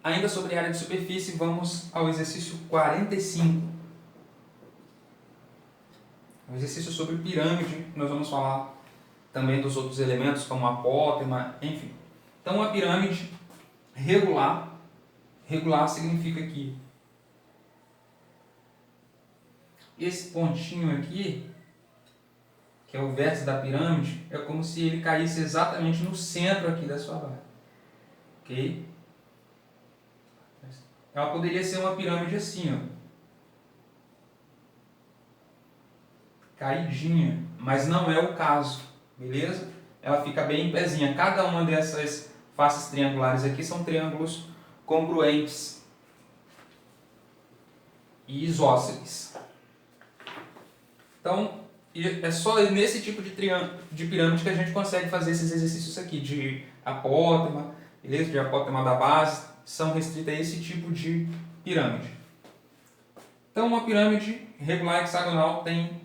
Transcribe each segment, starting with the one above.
Ainda sobre área de superfície, vamos ao exercício 45. O exercício sobre pirâmide, nós vamos falar também dos outros elementos, como apótema, enfim. Então, a pirâmide regular, regular significa que esse pontinho aqui, que é o vértice da pirâmide, é como se ele caísse exatamente no centro aqui da sua base. Ok? Ela poderia ser uma pirâmide assim, ó, caidinha, mas não é o caso, beleza? Ela fica bem em pezinha. Cada uma dessas faces triangulares aqui são triângulos congruentes e isósceles. Então, é só nesse tipo de pirâmide que a gente consegue fazer esses exercícios aqui, de apótema, beleza? De apótema da base, são restritos a esse tipo de pirâmide. Então, uma pirâmide regular hexagonal tem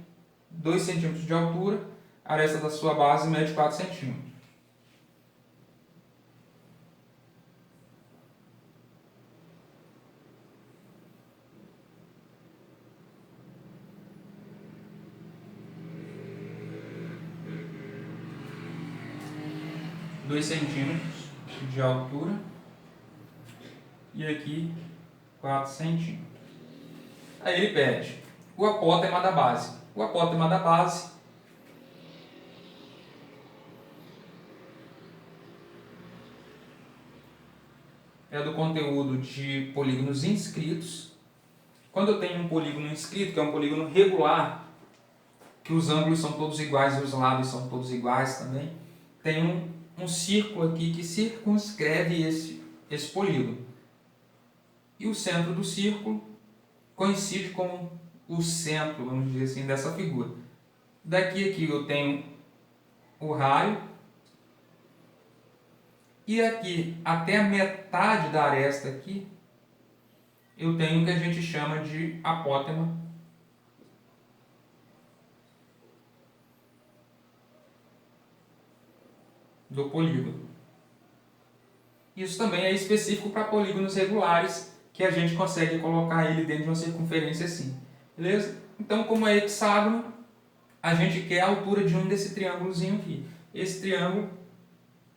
2 centímetros de altura, a aresta da sua base mede 4 centímetros. Dois centímetros de altura e aqui 4 centímetros. Aí ele pede o apótema da base. O apótema da base é do conteúdo de polígonos inscritos. Quando eu tenho um polígono inscrito, que é um polígono regular, que os ângulos são todos iguais e os lados são todos iguais também, tem um círculo aqui que circunscreve esse polígono. E o centro do círculo coincide com o centro, vamos dizer assim, dessa figura. Daqui aqui eu tenho o raio, e aqui até a metade da aresta aqui eu tenho o que a gente chama de apótema do polígono. Isso também é específico para polígonos regulares, que a gente consegue colocar ele dentro de uma circunferência assim. Beleza? Então, como é hexágono, a gente quer a altura de um desse triângulozinho aqui. Esse triângulo,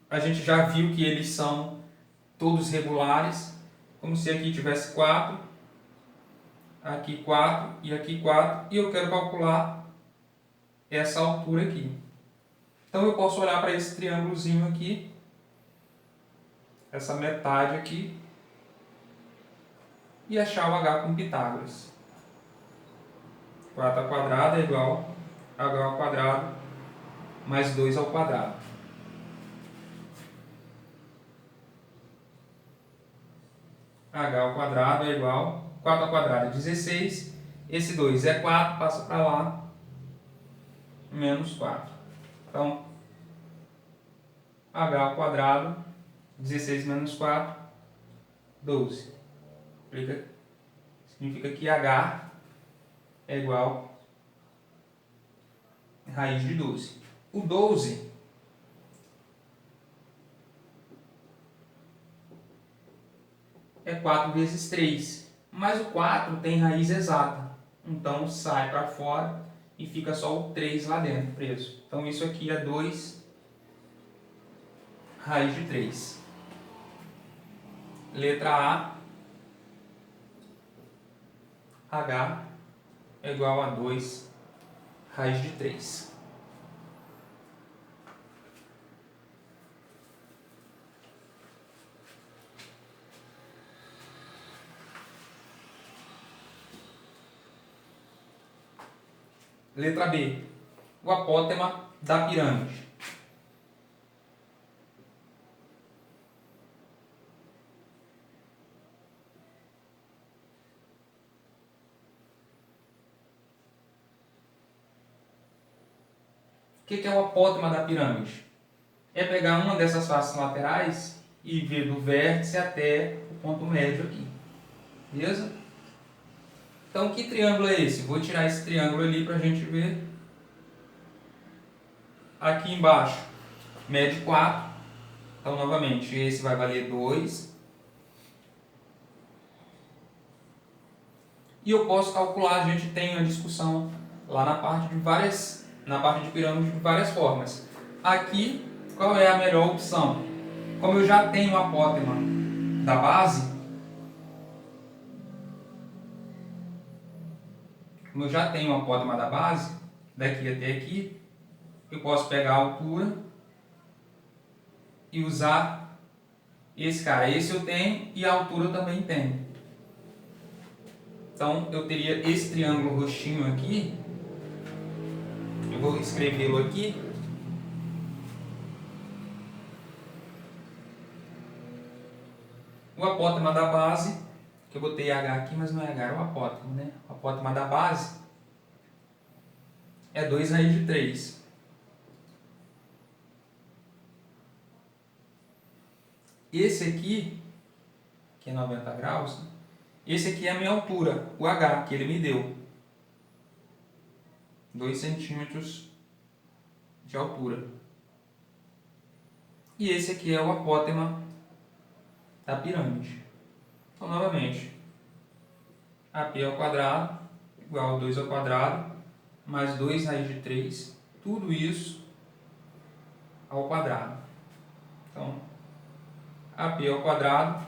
a gente já viu que eles são todos regulares, como se aqui tivesse 4, aqui 4 e aqui 4, e eu quero calcular essa altura aqui. Então eu posso olhar para esse triângulozinho aqui, essa metade aqui, e achar o h com Pitágoras. 4 ao quadrado é igual a h ao quadrado mais 2 ao quadrado. H ao quadrado é igual, 4 ao quadrado é 16, esse 2 é 4, passa para lá, menos 4. Então, h ao quadrado, 16 menos 4, 12. Significa que h é igual a raiz de 12. O 12 é 4 vezes 3, mas o 4 tem raiz exata, então sai para fora e fica só o 3 lá dentro preso. Então isso aqui é 2 raiz de 3. Letra A, h é igual a 2 raiz de 3. Letra B, o apótema da pirâmide. O que é o apótema da pirâmide? É pegar uma dessas faces laterais e ver do vértice até o ponto médio aqui. Beleza? Então, que triângulo é esse? Vou tirar esse triângulo ali para a gente ver. Aqui embaixo, mede 4. Então, novamente, esse vai valer 2. E eu posso calcular, a gente tem uma discussão lá na parte de pirâmide de várias formas. Aqui, qual é a melhor opção? Como eu já tenho a apótema da base, daqui até aqui, eu posso pegar a altura e usar esse cara. Esse eu tenho e a altura eu também tenho. Então, eu teria esse triângulo roxinho aqui. Eu vou escrevê-lo aqui. O apótema da base, que eu botei H aqui, mas não é H, é o apótema, né? O apótema da base é 2 raiz de 3. Esse aqui, que é 90 graus, esse aqui é a minha altura, o H, que ele me deu. 2 centímetros de altura. E esse aqui é o apótema da pirâmide. Então, novamente, AP ao quadrado igual a 2 ao quadrado mais 2 raiz de 3, tudo isso ao quadrado. Então, AP ao quadrado,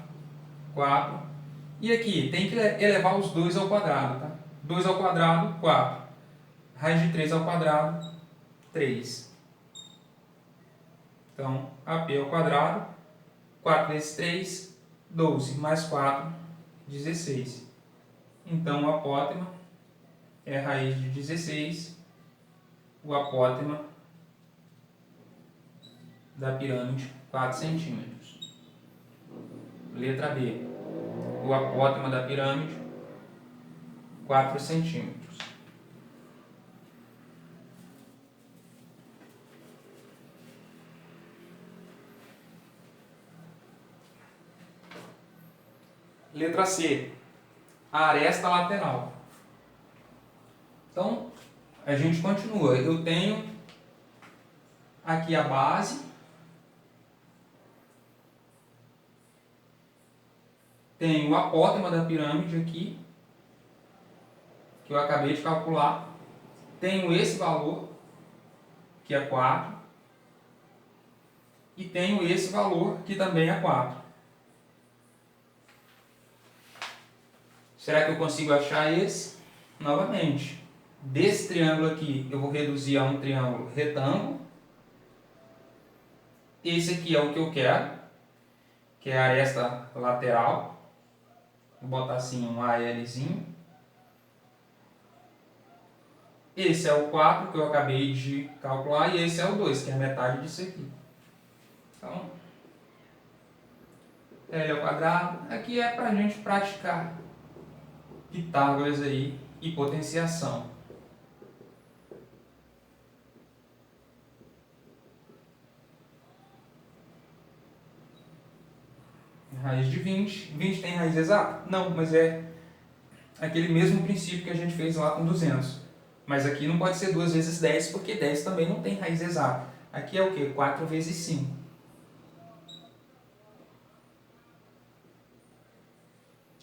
4. E aqui, tem que elevar os 2 ao quadrado, tá? 2 ao quadrado, 4. Raiz de 3 ao quadrado, 3. Então, AP ao quadrado, 4 vezes 3, 12, mais 4, 16. Então, o apótema é raiz de 16, o apótema da pirâmide, 4 centímetros. Letra B. O apótema da pirâmide, 4 centímetros. Letra C. A aresta lateral. Então, a gente continua. Eu tenho aqui a base. Tenho o apótema da pirâmide aqui, que eu acabei de calcular. Tenho esse valor, que é 4. E tenho esse valor, que também é 4. Será que eu consigo achar esse? Novamente, desse triângulo aqui, eu vou reduzir a um triângulo retângulo. Esse aqui é o que eu quero, que é a aresta lateral. Vou botar assim um ALzinho. Esse é o 4 que eu acabei de calcular e esse é o 2, que é a metade disso aqui. Então, L ao quadrado. Aqui é para a gente praticar Pitágoras aí e potenciação. Raiz de 20. 20 tem raiz exata? Não, mas é aquele mesmo princípio que a gente fez lá com 200. Mas aqui não pode ser 2 vezes 10, porque 10 também não tem raiz exata. Aqui é o quê? 4 vezes 5.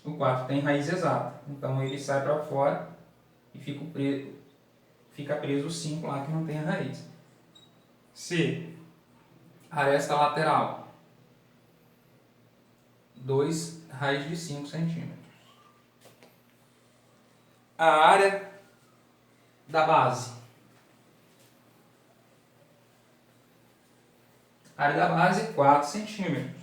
O 4 tem raiz exata. Então ele sai para fora e fica preso o 5 lá que não tem a raiz. C. Aresta lateral. 2 raiz de 5 centímetros. A área da base. A área da base, 4 centímetros.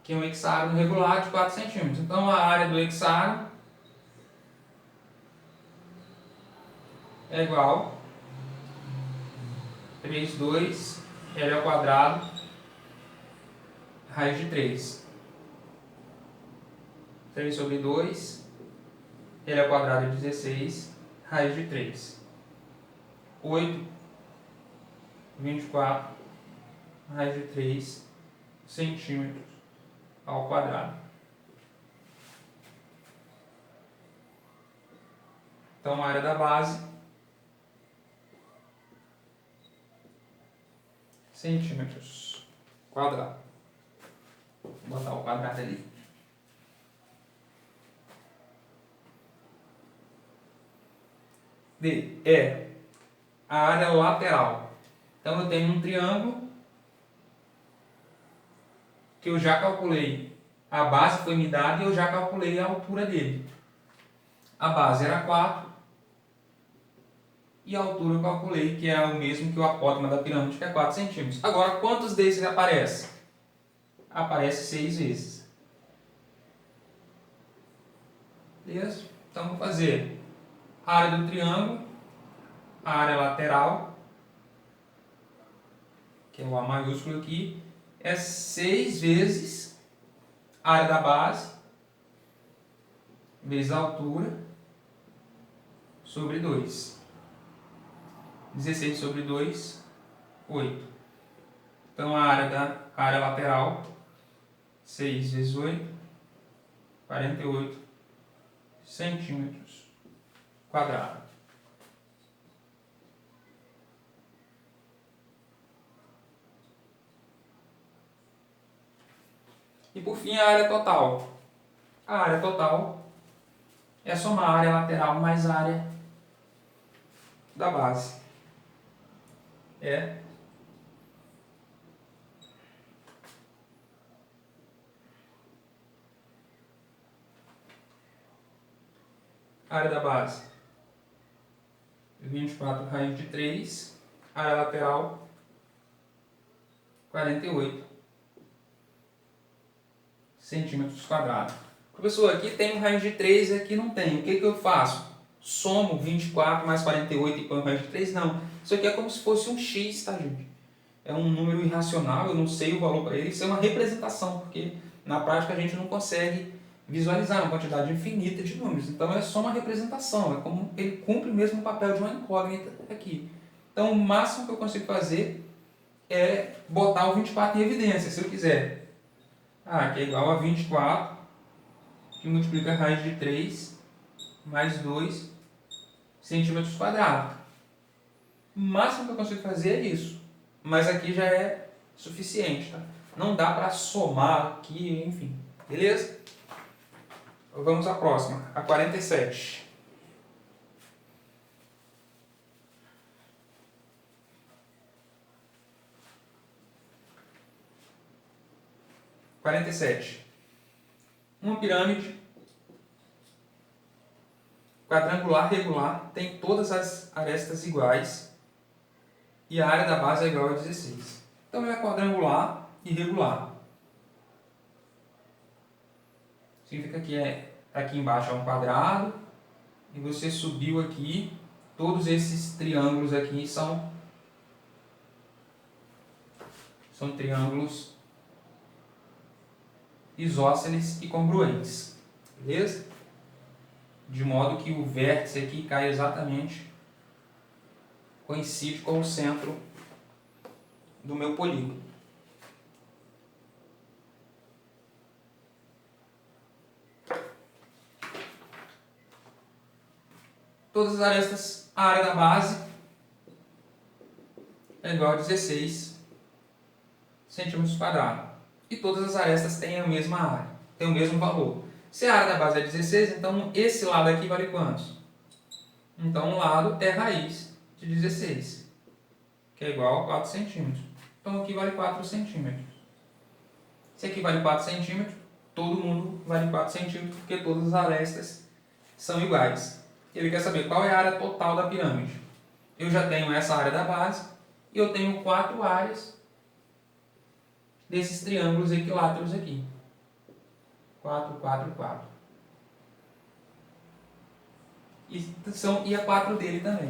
Que é um hexágono regular de 4 centímetros. Então, a área do hexágono é igual a 3, 2, L ao quadrado, raiz de 3. 3 sobre 2, L ao quadrado é 16, raiz de 3. 8, 24, raiz de 3 centímetros ao quadrado. Então, a área da base centímetros quadrados. Vou botar o quadrado ali. D é a área lateral. Então eu tenho um triângulo que eu já calculei. A base foi me dada e eu já calculei a altura dele. A base era 4 e a altura eu calculei que é o mesmo que o apótema da pirâmide, que é 4 centímetros. Agora, quantos desses aparecem? Aparece 6 vezes. Beleza? Então, vou fazer a área do triângulo, a área lateral, que é o A maiúsculo aqui, é 6 vezes a área da base, vezes a altura, sobre 2. 16 sobre 2, 8. Então, a área lateral, 6 vezes 8, 48 centímetros quadrados. E por fim, a área total. A área total é somar a área lateral mais a área da base. É a área da base, 24 raiz de 3, área lateral, 48 centímetros quadrados. Professor, aqui tem raiz de 3 e aqui não tem. O que eu faço? Somo 24 mais 48 e põe raiz de 3? Não. Isso aqui é como se fosse um x, tá, gente? É um número irracional, eu não sei o valor para ele. Isso é uma representação, porque na prática a gente não consegue visualizar uma quantidade infinita de números. Então é só uma representação, é como ele cumpre mesmo o papel de uma incógnita aqui. Então o máximo que eu consigo fazer é botar o 24 em evidência, se eu quiser. Que é igual a 24, que multiplica a raiz de 3 mais 2 centímetros quadrados. O máximo que eu consigo fazer é isso. Mas aqui já é suficiente, tá? Não dá para somar aqui, enfim. Beleza? Vamos à próxima, a 47. Uma pirâmide quadrangular regular tem todas as arestas iguais e a área da base é igual a 16. Então ela é quadrangular e regular. Significa que aqui embaixo é um quadrado e você subiu aqui, todos esses triângulos aqui são triângulos isósceles e congruentes, beleza? De modo que o vértice aqui cai exatamente, coincide com o centro do meu polígono. Todas as arestas, a área da base é igual a 16 centímetros quadrados. E todas as arestas têm a mesma área, têm o mesmo valor. Se a área da base é 16, então esse lado aqui vale quantos? Então um lado é raiz de 16, que é igual a 4 centímetros. Então aqui vale 4 centímetros. Se aqui vale 4 centímetros, todo mundo vale 4 centímetros, porque todas as arestas são iguais. Ele quer saber qual é a área total da pirâmide. Eu já tenho essa área da base e eu tenho 4 áreas desses triângulos equiláteros aqui. 4, 4, 4. E a 4 dele também.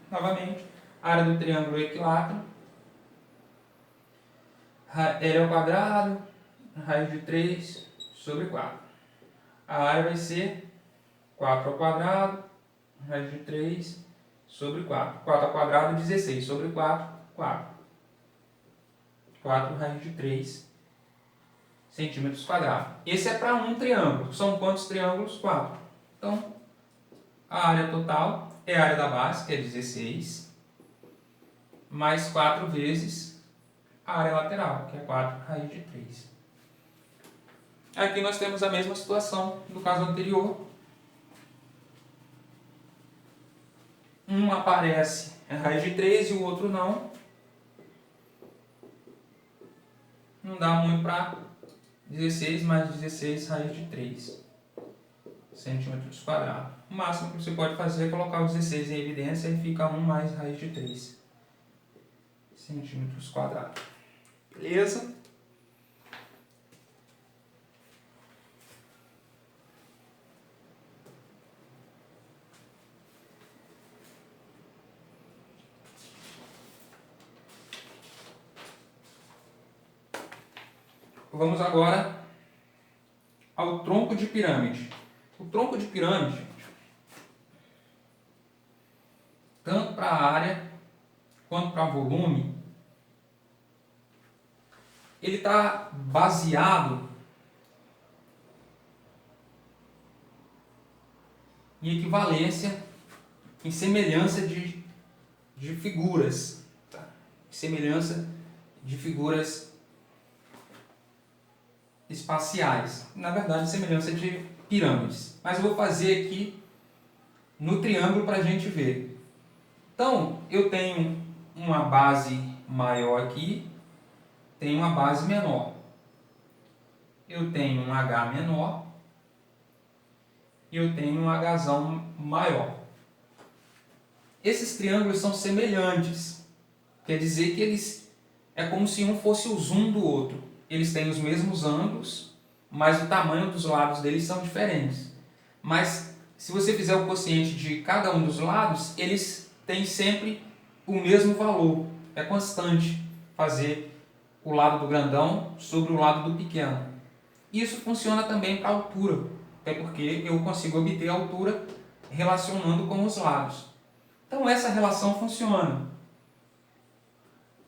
Novamente, a área do triângulo equilátero, L ao quadrado, raiz de 3 sobre 4. A área vai ser 4 ao quadrado, raiz de 3 sobre 4. 4 ao quadrado, 16 sobre 4, 4. 4 raiz de 3 centímetros quadrados. Esse é para um triângulo. São quantos triângulos? 4. Então, a área total é a área da base, que é 16, mais 4 vezes a área lateral, que é 4 raiz de 3. Aqui nós temos a mesma situação do caso anterior. Um aparece raiz de 3 e o outro não. Não dá muito para 16 mais 16 raiz de 3 centímetros quadrados. O máximo que você pode fazer é colocar o 16 em evidência e fica 1 mais raiz de 3 centímetros quadrados. Beleza? Vamos agora ao tronco de pirâmide. O tronco de pirâmide, tanto para a área quanto para volume, ele está baseado em equivalência, em semelhança de figuras. Tá? Semelhança de figuras espaciais. Na verdade, semelhança de pirâmides. Mas eu vou fazer aqui no triângulo para a gente ver. Então, eu tenho uma base maior aqui, tenho uma base menor. Eu tenho um H menor e eu tenho um Hzão maior. Esses triângulos são semelhantes. Quer dizer que eles é como se um fosse o zoom do outro. Eles têm os mesmos ângulos, mas o tamanho dos lados deles são diferentes. Mas se você fizer o quociente de cada um dos lados, eles têm sempre o mesmo valor. É constante fazer o lado do grandão sobre o lado do pequeno. Isso funciona também para a altura, até porque eu consigo obter a altura relacionando com os lados. Então essa relação funciona.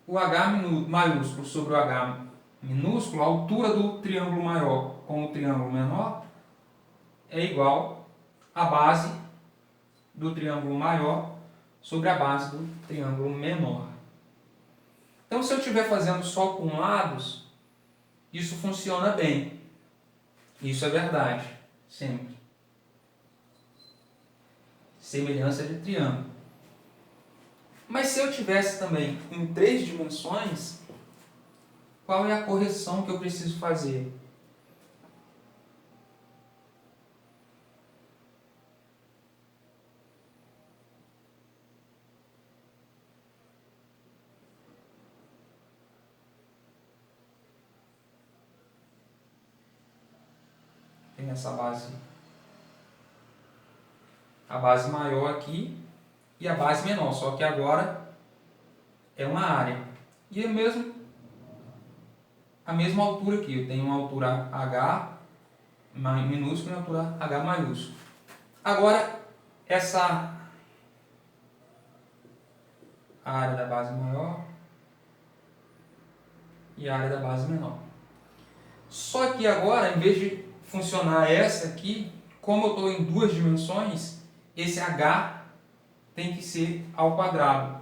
O H maiúsculo sobre o H minúsculo, a altura do triângulo maior com o triângulo menor é igual à base do triângulo maior sobre a base do triângulo menor. Então, se eu estiver fazendo só com lados, isso funciona bem. Isso é verdade, sempre. Semelhança de triângulo. Mas se eu tivesse também em 3 dimensões, qual é a correção que eu preciso fazer? Tem essa base, a base maior aqui e a base menor, só que agora é uma área. E a mesma altura aqui, eu tenho uma altura H minúsculo e uma altura H maiúsculo. Agora, essa área da base maior e a área da base menor. Só que agora, em vez de funcionar essa aqui, como eu estou em 2 dimensões, esse H tem que ser ao quadrado.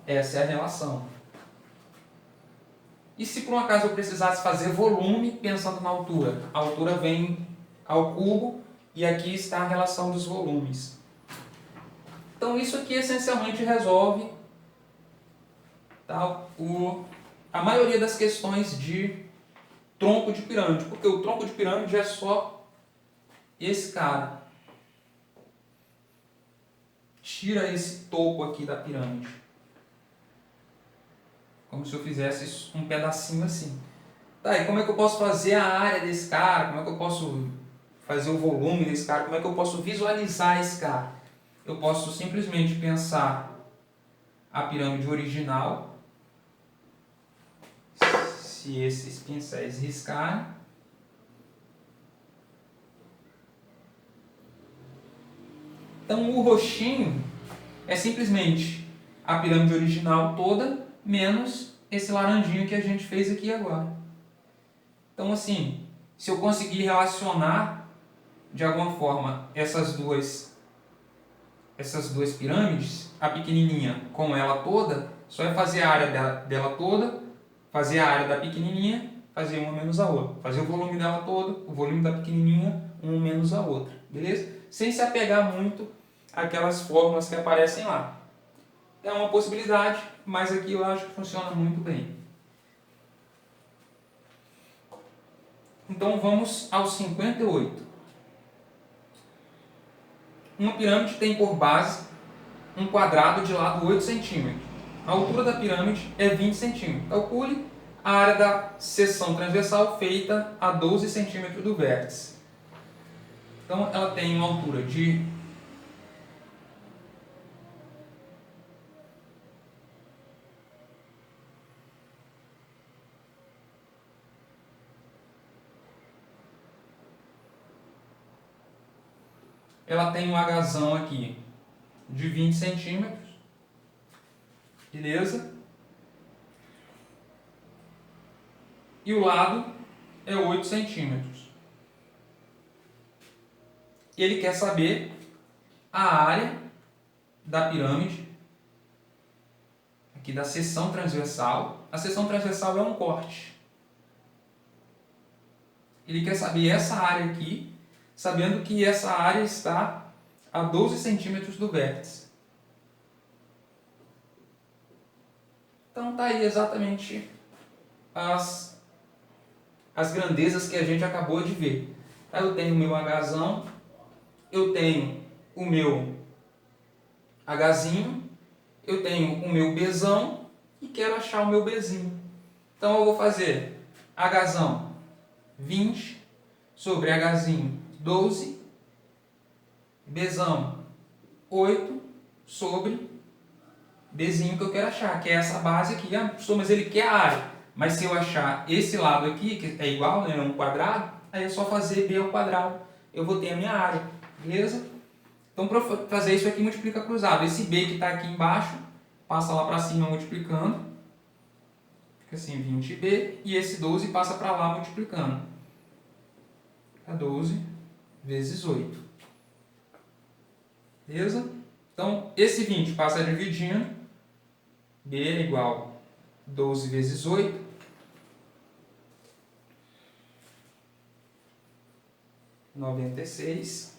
Essa é a relação. E se por um acaso eu precisasse fazer volume pensando na altura? A altura vem ao cubo e aqui está a relação dos volumes. Então isso aqui essencialmente resolve a maioria das questões de tronco de pirâmide, porque o tronco de pirâmide é só esse cara. Tira esse topo aqui da pirâmide. Como se eu fizesse um pedacinho assim. Tá, e como é que eu posso fazer a área desse cara? Como é que eu posso fazer o volume desse cara? Como é que eu posso visualizar esse cara? Eu posso simplesmente pensar a pirâmide original, se esses pincéis riscarem. Então o roxinho é simplesmente a pirâmide original toda, menos esse laranjinho que a gente fez aqui agora. Então, assim, se eu conseguir relacionar de alguma forma essas duas pirâmides, a pequenininha com ela toda, só é fazer a área dela toda, fazer a área da pequenininha, fazer uma menos a outra. Fazer o volume dela todo, o volume da pequenininha, um menos a outra. Beleza? Sem se apegar muito àquelas fórmulas que aparecem lá. É uma possibilidade, mas aqui eu acho que funciona muito bem. Então vamos ao 58. Uma pirâmide tem por base um quadrado de lado 8 cm. A altura da pirâmide é 20 cm. Calcule a área da seção transversal feita a 12 cm do vértice. Então ela tem uma altura de ela tem um Hzão aqui de 20 centímetros, beleza? E o lado é 8 centímetros. Ele quer saber a área da pirâmide, aqui da seção transversal. A seção transversal é um corte. Ele quer saber essa área aqui, sabendo que essa área está a 12 centímetros do vértice. Então está aí exatamente as grandezas que a gente acabou de ver. Eu tenho o meu Hzão, eu tenho o meu Hzinho, eu tenho o meu Bzão e quero achar o meu Bzinho. Então eu vou fazer Hzão 20 sobre Hzinho 12, Bzão 8 sobre Bzinho que eu quero achar, que é essa base aqui. Ah, professor, mas ele quer a área. Mas se eu achar esse lado aqui, que é igual, né, é um quadrado, aí é só fazer B ao quadrado. Eu vou ter a minha área, beleza? Então, para fazer isso aqui, multiplica cruzado. Esse B que está aqui embaixo, passa lá para cima multiplicando. Fica assim, 20B. E esse 12 passa para lá multiplicando. Fica 12 vezes 8. Beleza? Então, esse 20 passa dividindo. B é igual a 12 vezes 8. (96)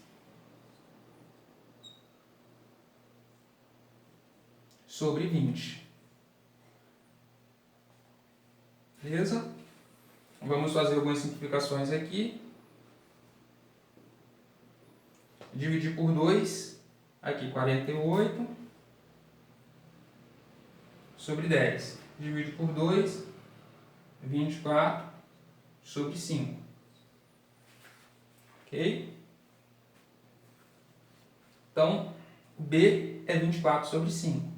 sobre 20. Beleza? Vamos fazer algumas simplificações aqui. Dividir por 2, aqui 48 sobre 10. Divide por 2, 24 sobre 5. Ok? Então, B é 24 sobre 5.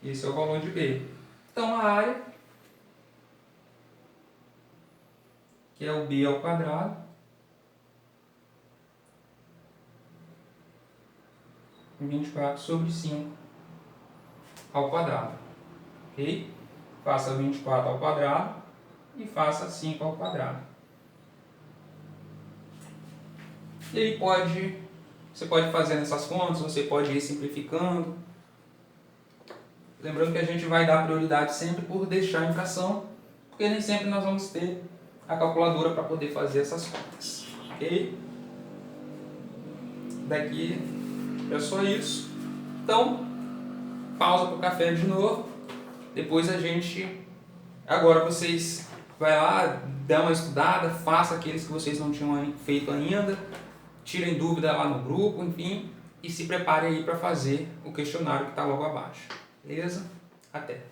Esse é o valor de B. Então, a área, que é o B ao quadrado, é 24 sobre 5 ao quadrado. Ok? Faça 24 ao quadrado e faça 5 ao quadrado. E aí você pode fazer essas contas, você pode ir simplificando. Lembrando que a gente vai dar prioridade sempre por deixar em fração, porque nem sempre nós vamos ter a calculadora para poder fazer essas contas. Ok? Daqui é só isso. Então, pausa para o café de novo. Depois agora vocês vai lá, dá uma estudada, faça aqueles que vocês não tinham feito ainda, tirem dúvida lá no grupo, enfim, e se preparem aí para fazer o questionário que está logo abaixo. Beleza? Até!